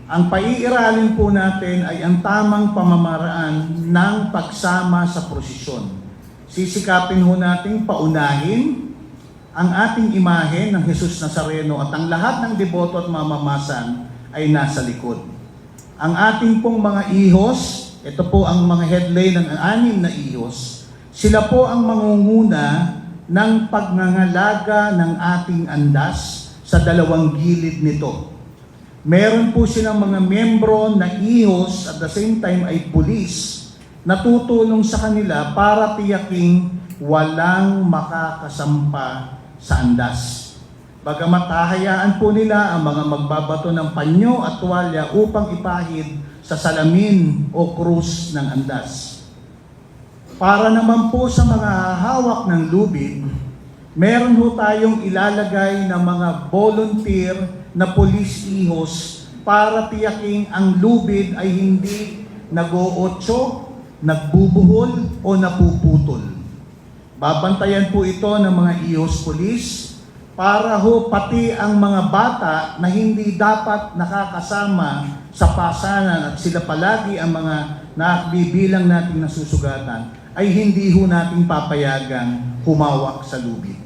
Ang paiiralin po natin ay ang tamang pamamaraan ng pagsama sa prosesyon. Sisikapin ho natin paunahin ang ating imahe ng Jesus Nazareno at ang lahat ng deboto at mamamasan ay nasa likod. Ang ating pong mga ihos, ito po ang mga headline ng 6 na ihos, sila po ang mangunguna ng pagnangalaga ng ating andas sa dalawang gilid nito. Meron po silang mga membro na ihos at the same time ay pulis na tutulong sa kanila para tiyaking walang makakasampa sa andas. Bagamat hahayaan po nila ang mga magbabato ng panyo at tuwalya upang ipahid sa salamin o krus ng andas. Para naman po sa mga hawak ng lubid, meron ho tayong ilalagay na mga volunteer na police ihos para tiyaking ang lubid ay hindi nag-ootso, nagbubuhol o napuputol. Babantayan po ito ng mga ihos police para ho pati ang mga bata na hindi dapat nakakasama sa pasanan at sila palagi ang mga nabibilang nating nasusugatan ay hindi ho nating papayagang humawak sa lubid.